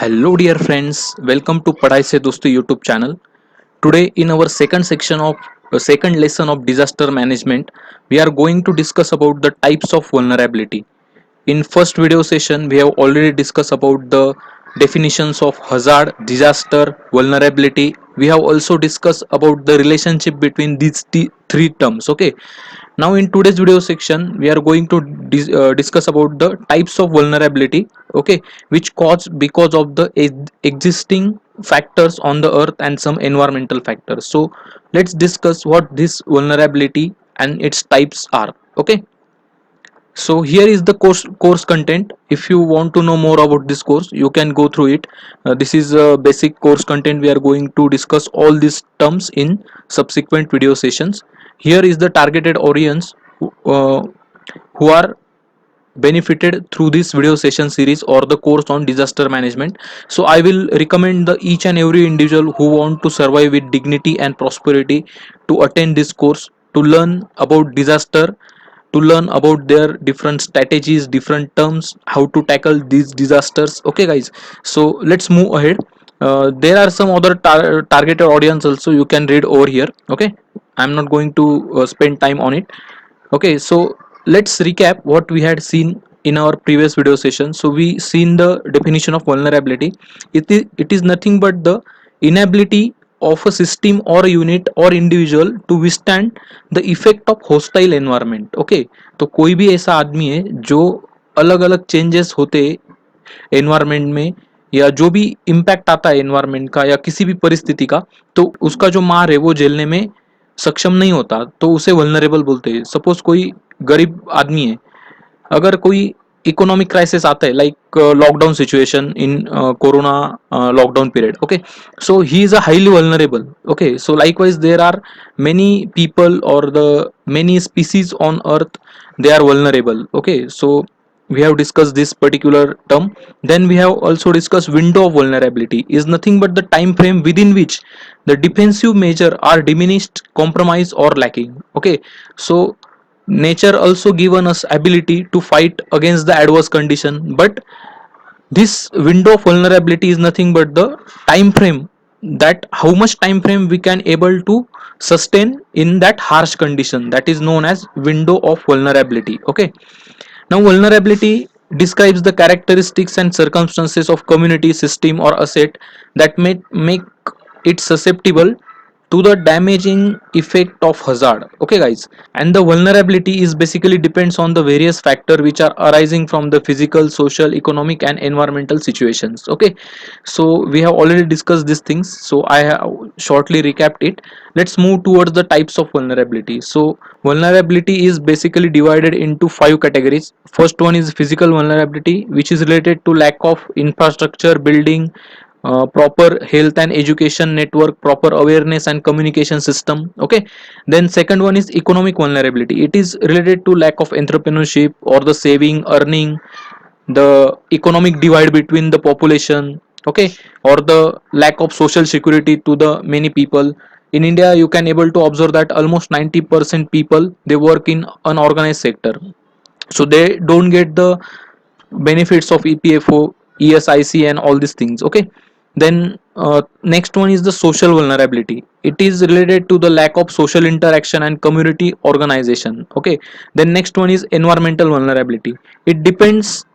Hello, dear friends. Welcome to Padai Se Dosto YouTube channel. Today, in our second lesson of disaster management, we are going to discuss about the types of vulnerability. In first video session, we have already discussed about the definitions of hazard, disaster, vulnerability. We have also discussed about the relationship between these three terms. Okay. Now in today's video section, we are going to discuss about the types of vulnerability. Okay, which cause because of the existing factors on the earth and some environmental factors. So let's discuss what this vulnerability and its types are. Okay, so here is the course content. If you want to know more about this course, you can go through it. This is a basic course content. We are going to discuss all these terms in subsequent video sessions. Here is the targeted audience who are benefited through this video session series or the course on disaster management. So I will recommend the each and every individual who want to survive with dignity and prosperity to attend this course, to learn about disaster, to learn about their different strategies, different terms, how to tackle these disasters. Okay guys, so let's move ahead. There are some other targeted audience also you can read over here. Okay, I'm not going to spend time on it. Okay, so let's recap what we had seen in our previous video session. So we seen the definition of vulnerability. It is nothing but the inability of a system or a unit or individual to withstand the effect of hostile environment. Okay, तो कोई भी ऐसा आदमी है जो अलग अलग changes होते एनवायरमेंट में या जो भी इम्पैक्ट आता है एनवायरमेंट का या किसी भी परिस्थिति का, तो उसका जो मार है वो झेलने में सक्षम नहीं होता, तो उसे वल्नरेबल बोलते हैं. सपोज कोई गरीब आदमी है, अगर कोई इकोनॉमिक क्राइसिस आता है like lockdown situation in corona lockdown period. Okay, so he is a highly vulnerable. Okay, so likewise there are many people or the many species on earth, they are vulnerable. Okay, so we have discussed this particular term. Then we have also discussed window of vulnerability is nothing but the time frame within which the defensive measure are diminished, compromised or lacking. Okay, so nature also given us ability to fight against the adverse condition, but this window of vulnerability is nothing but the time frame, that how much time frame we can able to sustain in that harsh condition, that is known as window of vulnerability. Okay, now vulnerability describes the characteristics and circumstances of community, system or asset that may make it susceptible to the damaging effect of hazard. Okay guys, and the vulnerability is basically depends on the various factor which are arising from the physical, social, economic and environmental situations. Okay, so we have already discussed these things, so I have shortly recapped it. Let's move towards the types of vulnerability. So vulnerability is basically divided into five categories. First one is physical vulnerability, which is related to lack of infrastructure, building, proper health and education network, proper awareness and communication system. Okay, then second one is economic vulnerability. It is related to lack of entrepreneurship or the saving, earning, the economic divide between the population. Okay, or the lack of social security to the many people. In India you can able to observe that almost 90% people they work in unorganized sector, so they don't get the benefits of EPFO, ESIC and all these things. Okay, then next one is the social vulnerability. It is related to the lack of social interaction and community organization. Okay, then next one is environmental vulnerability. It depends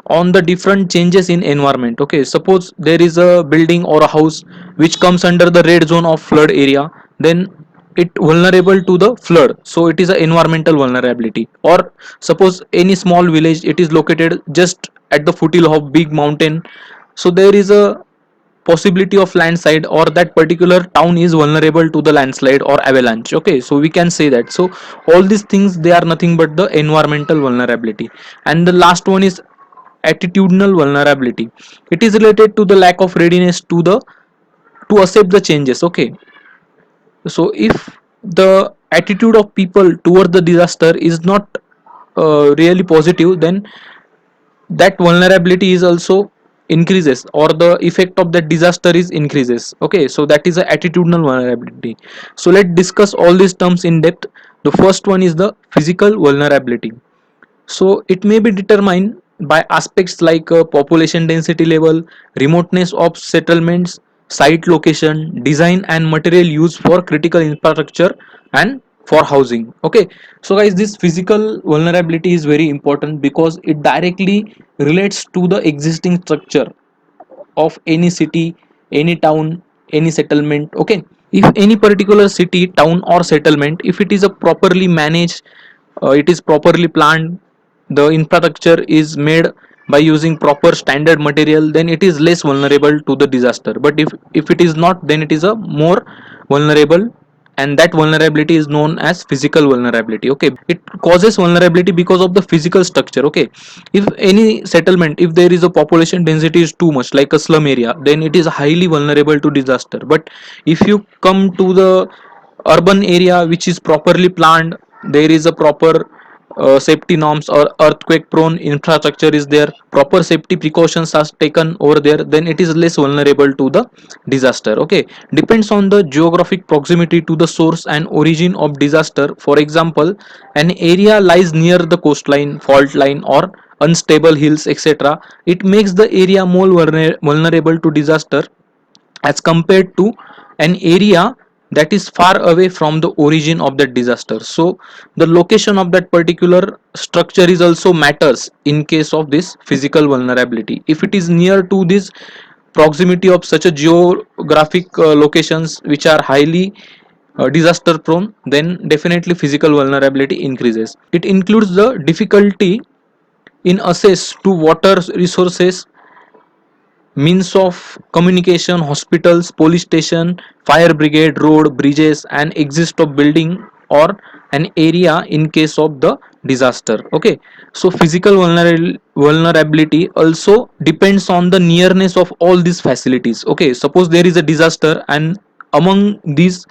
on the different changes in environment. Okay, suppose there is a building or a house which comes under the red zone of flood area, then it vulnerable to the flood, so it is a environmental vulnerability. Or suppose any small village, it is located just at the foothill of big mountain, so there is a possibility of landslide, or that particular town is vulnerable to the landslide or avalanche. Okay, so we can say that. So all these things they are nothing but the environmental vulnerability. And the last one is attitudinal vulnerability. It is related to the lack of readiness to accept the changes. Okay, so if the attitude of people toward the disaster is not really positive, then that vulnerability is also increases, or the effect of that disaster is increases. Okay, so that is a attitudinal vulnerability. So let's discuss all these terms in depth. The first one is the physical vulnerability. So it may be determined by aspects like population density level, remoteness of settlements, site location, design and material use for critical infrastructure and for housing. Okay, so guys, this physical vulnerability is very important because it directly relates to the existing structure of any city, any town, any settlement. Okay, if any particular city, town or settlement, if it is a properly managed, it is properly planned, the infrastructure is made by using proper standard material, then it is less vulnerable to the disaster. But if it is not, then it is a more vulnerable, and that vulnerability is known as physical vulnerability. Okay, it causes vulnerability because of the physical structure. Okay, if any settlement, if there is a population density is too much, like a slum area, then it is highly vulnerable to disaster. But if you come to the urban area which is properly planned, there is a proper safety norms or earthquake prone infrastructure is there, proper safety precautions are taken over there, then it is less vulnerable to the disaster. Okay, depends on the geographic proximity to the source and origin of disaster. For example, an area lies near the coastline, fault line or unstable hills, etc., it makes the area more vulnerable to disaster as compared to an area that is far away from the origin of that disaster. So the location of that particular structure is also matters in case of this physical vulnerability. If it is near to this proximity of such a geographic locations which are highly disaster prone, then definitely physical vulnerability increases. It includes the difficulty in access to water resources, means of communication, hospitals, police station, fire brigade, road, bridges, and exist of building or an area in case of the disaster. Okay, so physical vulnerability also depends on the nearness of all these facilities. Okay, suppose there is a disaster and among these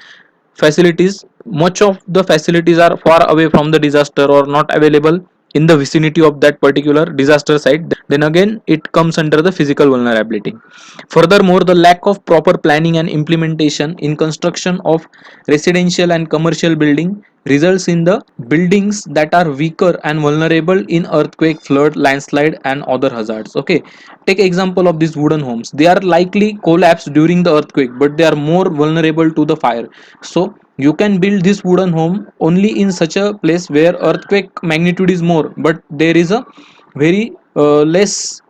facilities, much of the facilities are far away from the disaster or not available in the vicinity of that particular disaster site, then again it comes under the physical vulnerability. Furthermore, the lack of proper planning and implementation in construction of residential and commercial building results in the buildings that are weaker and vulnerable in earthquake, flood, landslide and other hazards. Okay, take example of these wooden homes, they are likely collapse during the earthquake, but they are more vulnerable to the fire. So you can build this wooden home only in such a place where earthquake magnitude is more, but there is a very less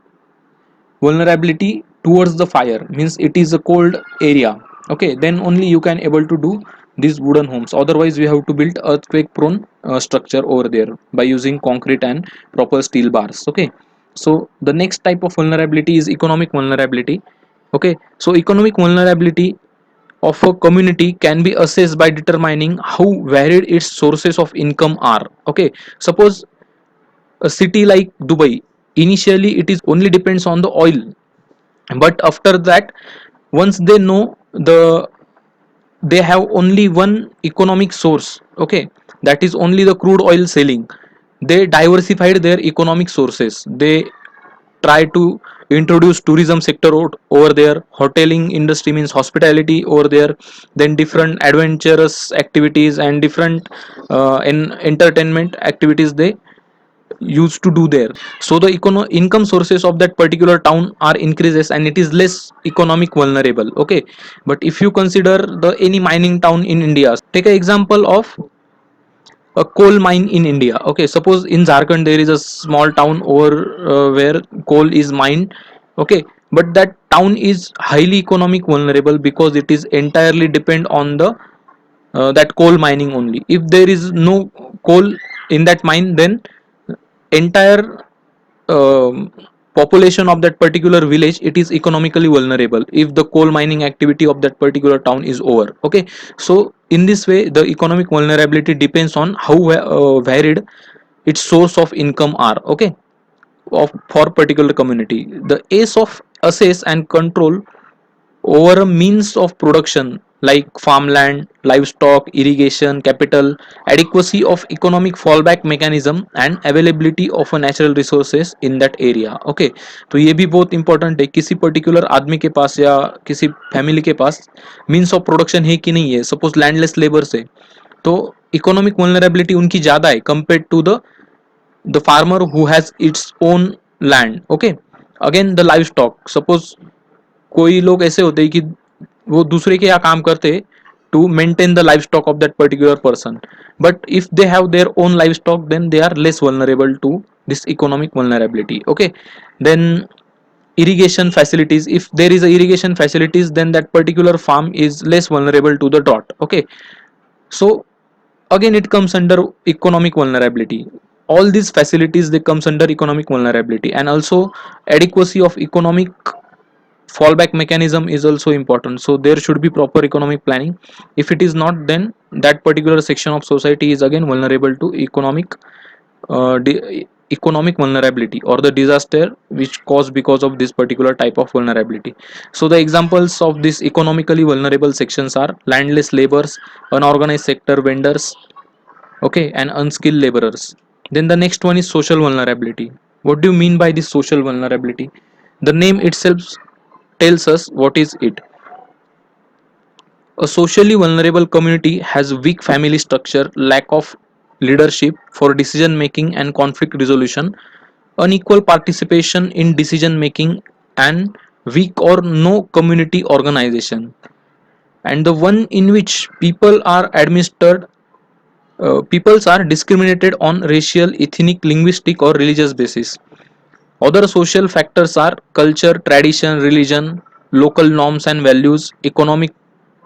vulnerability towards the fire, means it is a cold area. Okay, then only you can able to do these wooden homes, otherwise we have to build earthquake prone structure over there by using concrete and proper steel bars. Okay, so the next type of vulnerability is economic vulnerability. Okay, so economic vulnerability of a community can be assessed by determining how varied its sources of income are. Okay, suppose a city like Dubai, initially it is only depends on the oil, but after that, once they know they have only one economic source. Okay, that is only the crude oil selling, they diversified their economic sources. They try to introduce tourism sector over there, hoteling industry means hospitality over there, then different adventurous activities and different in entertainment activities they used to do there. So the income sources of that particular town are increases and it is less economic vulnerable. Okay, but if you consider the any mining town in India, take an example of a coal mine in India. Okay, suppose in Jharkhand there is a small town over where coal is mined. Okay, but that town is highly economic vulnerable because it is entirely depend on the that coal mining only. If there is no coal in that mine, then entire um, population of that particular village, it is economically vulnerable if the coal mining activity of that particular town is over. Okay, so in this way the economic vulnerability depends on how varied its source of income are. Okay, of for particular community, the ace of assess and control over a means of production like farmland, livestock, irrigation, capital, adequacy of economic fallback mechanism and availability of a natural resources in that area. Okay, तो ये भी बहुत important है, किसी particular आदमी के पास या किसी फैमिली के पास मीन्स ऑफ प्रोडक्शन है कि नहीं है, सपोज लैंडलेस लेबर से, तो इकोनॉमिक वल्नरेबिलिटी उनकी ज़्यादा है compare to the farmer who has its own land, okay. Again the livestock, suppose कोई लोग ऐसे होते हैं कि वो दूसरे के यहाँ काम करते हैं to maintain the life stock of that particular person, but if they have their own life stock then they are less vulnerable to this economic vulnerability, okay. Then irrigation facilities, if there is a irrigation facilities then that particular farm is less vulnerable to the drought, okay. So again it comes under economic vulnerability. All these facilities they comes under economic vulnerability. And also adequacy of economic fallback mechanism is also important, so there should be proper economic planning. If it is not, then that particular section of society is again vulnerable to economic vulnerability or the disaster which caused because of this particular type of vulnerability. So the examples of these economically vulnerable sections are landless laborers, unorganized sector vendors, okay, and unskilled laborers. Then the next one is social vulnerability. What do you mean by this social vulnerability? The name itself tells us what is it. A socially vulnerable community has weak family structure, lack of leadership for decision making and conflict resolution, unequal participation in decision making, and weak or no community organization. And the one in which peoples are discriminated on racial, ethnic, linguistic, or religious basis. Other social factors are culture, tradition, religion, local norms and values, economic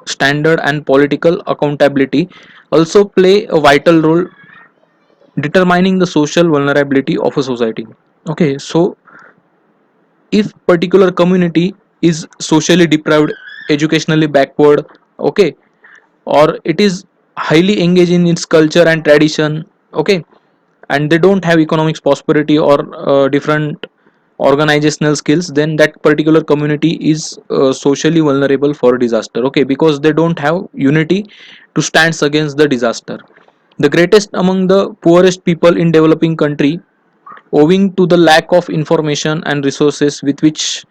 standard, and political accountability also play a vital role determining the social vulnerability of a society. Okay, so if particular community is socially deprived, educationally backward, okay, or it is highly engaged in its culture and tradition, okay, and they don't have economic prosperity or different organizational skills, then that particular community is socially vulnerable for disaster, okay, because they don't have unity to stand against the disaster. The greatest among the poorest people in developing country, owing to the lack of information and resources with which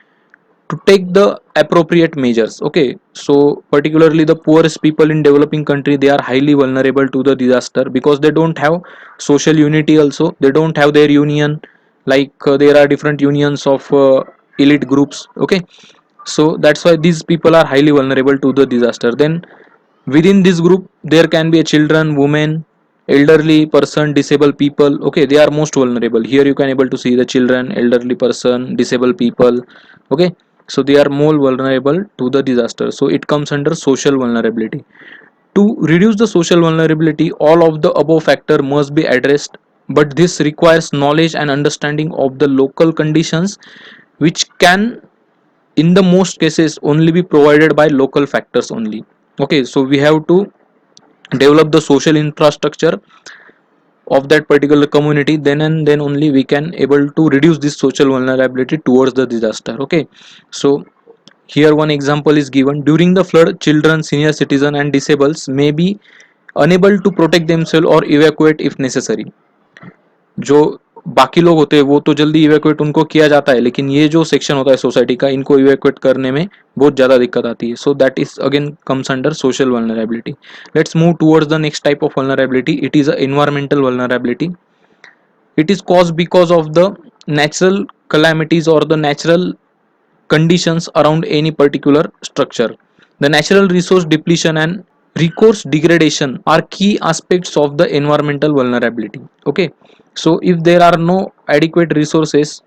to take the appropriate measures, okay. So particularly the poorest people in developing country, they are highly vulnerable to the disaster because they don't have social unity. Also they don't have their union, like there are different unions of elite groups, okay. So that's why these people are highly vulnerable to the disaster. Then within this group there can be a children, women, elderly person, disabled people, okay, they are most vulnerable. Here you can able to see the children, elderly person, disabled people, okay. So they are more vulnerable to the disaster, so it comes under social vulnerability. To reduce the social vulnerability, all of the above factor must be addressed, but this requires knowledge and understanding of the local conditions, which can in the most cases only be provided by local factors only, okay. So we have to develop the social infrastructure of that particular community, then and then only we can able to reduce this social vulnerability towards the disaster, okay. So here one example is given: during the flood, children, senior citizen and disabled may be unable to protect themselves or evacuate if necessary. जो बाकी लोग होते हैं वो तो जल्दी evacuate उनको किया जाता है, लेकिन ये जो सेक्शन होता है सोसाइटी का, इनको इवैक्यूएट करने में बहुत ज़्यादा दिक्कत आती है. So that is again comes under social vulnerability. Let's move towards the next type of vulnerability. It is a environmental vulnerability. It is caused because of the natural calamities or the natural conditions around any particular structure. The natural resource depletion and resource degradation are key aspects of the environmental vulnerability. Okay, so if there are no adequate resources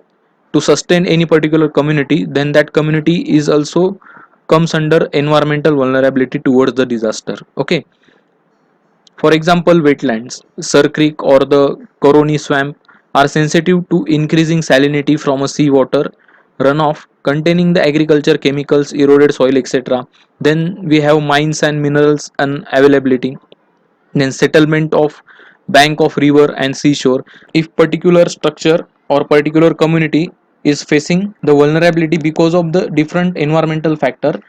to sustain any particular community, then that community is also comes under environmental vulnerability towards the disaster. Okay, for example, wetlands, Sir Creek or the Coroni swamp are sensitive to increasing salinity from a seawater runoff containing the agriculture chemicals, eroded soil, etc. Then we have mines and minerals unavailability. Then settlement of bank of river and seashore. If particular structure or particular community is facing the vulnerability because of the different environmental factor,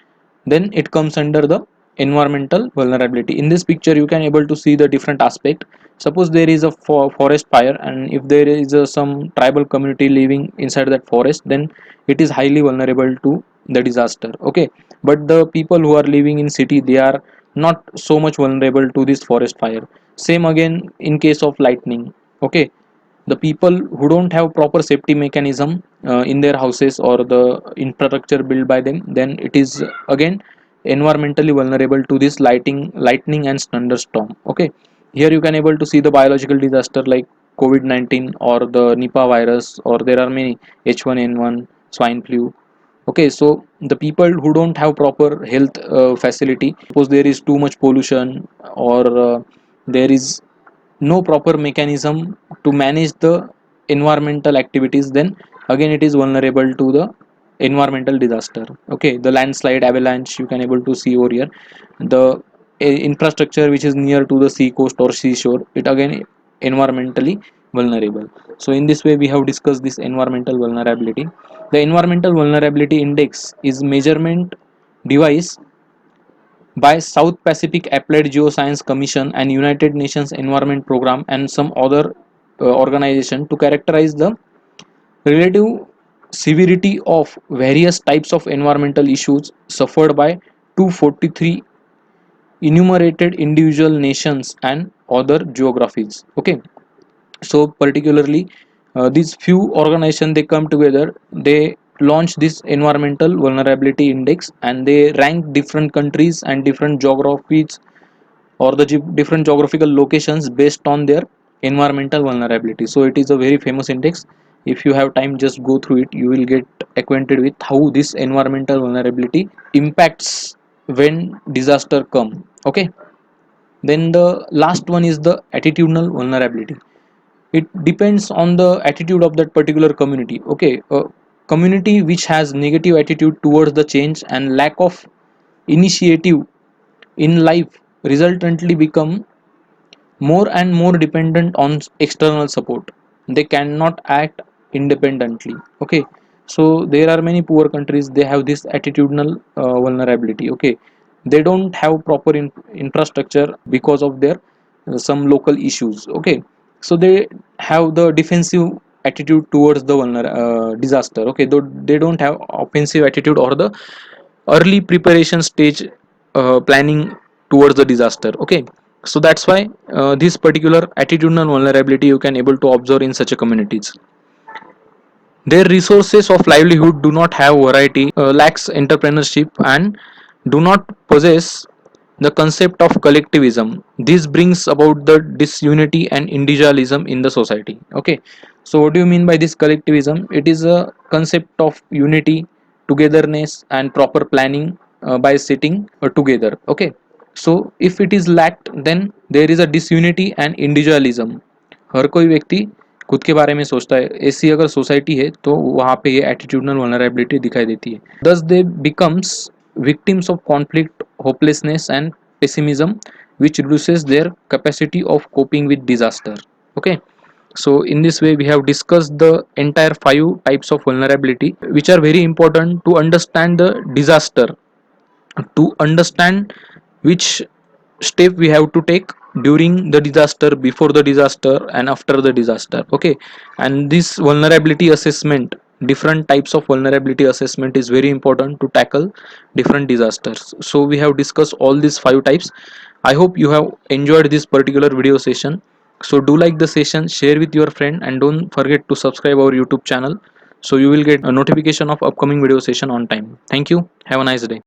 then it comes under the environmental vulnerability. In this picture you can able to see the different aspect. Suppose there is a forest fire, and if there is some tribal community living inside that forest, then it is highly vulnerable to the disaster, okay. But the people who are living in city, they are not so much vulnerable to this forest fire. Same again in case of lightning, okay. the people who don't have proper safety mechanism in their houses or the infrastructure built by them, then it is again environmentally vulnerable to this lightning and thunderstorm. Okay, here you can able to see the biological disaster like COVID-19 or the Nipah virus, or there are many H1N1, swine flu. Okay, so the people who don't have proper health facility, suppose there is too much pollution, or there is no proper mechanism to manage the environmental activities, then again it is vulnerable to the environmental disaster. Okay, the landslide, avalanche, you can able to see over here. The infrastructure which is near to the sea coast or seashore, it again environmentally vulnerable. So in this way we have discussed this environmental vulnerability. The environmental vulnerability index is measurement device by South Pacific Applied Geoscience Commission and United Nations Environment Program and some other organization to characterize the relative severity of various types of environmental issues suffered by 243 enumerated individual nations and other geographies. Okay, so particularly these few organizations, they come together, they launch this environmental vulnerability index, and they rank different countries and different geographies or the different geographical locations based on their environmental vulnerability. So it is a very famous index. If you have time, just go through it, you will get acquainted with how this environmental vulnerability impacts when disaster come. Okay, then the last one is the attitudinal vulnerability. It depends on the attitude of that particular community. Okay, a community which has negative attitude towards the change and lack of initiative in life resultantly become more and more dependent on external support. They cannot act independently. Okay, so there are many poor countries, they have this attitudinal vulnerability. Okay, they don't have proper infrastructure because of their some local issues. Okay, so they have the defensive attitude towards the disaster. Okay, though they don't have offensive attitude or the early preparation stage planning towards the disaster. Okay, so that's why this particular attitudinal vulnerability you can able to observe in such a communities. Their resources of livelihood do not have variety, lacks entrepreneurship, and do not possess the concept of collectivism. This brings about the disunity and individualism in the society. Okay, so what do you mean by this collectivism? It is a concept of unity, togetherness, and proper planning by sitting together. Okay, so if it is lacked, then there is a disunity and individualism. हर कोई व्यक्ति खुद के बारे में सोचता है, ऐसी अगर सोसाइटी है तो वहाँ पे ये एटीट्यूडनल वल्नरेबिलिटी दिखाई देती है. Thus they becomes victims of conflict, hopelessness and pessimism, which reduces their capacity of coping with disaster. Okay, so in this way we have discussed the entire 5 types of vulnerability which are very important to understand the disaster, to understand which step we have to take during the disaster, before the disaster, and after the disaster. Okay, and this vulnerability assessment, different types of vulnerability assessment is very important to tackle different disasters. So we have discussed all these 5 types. I hope you have enjoyed this particular video session. So do like the session, share with your friend, and don't forget to subscribe our YouTube channel so you will get a notification of upcoming video session on time. Thank you, have a nice day.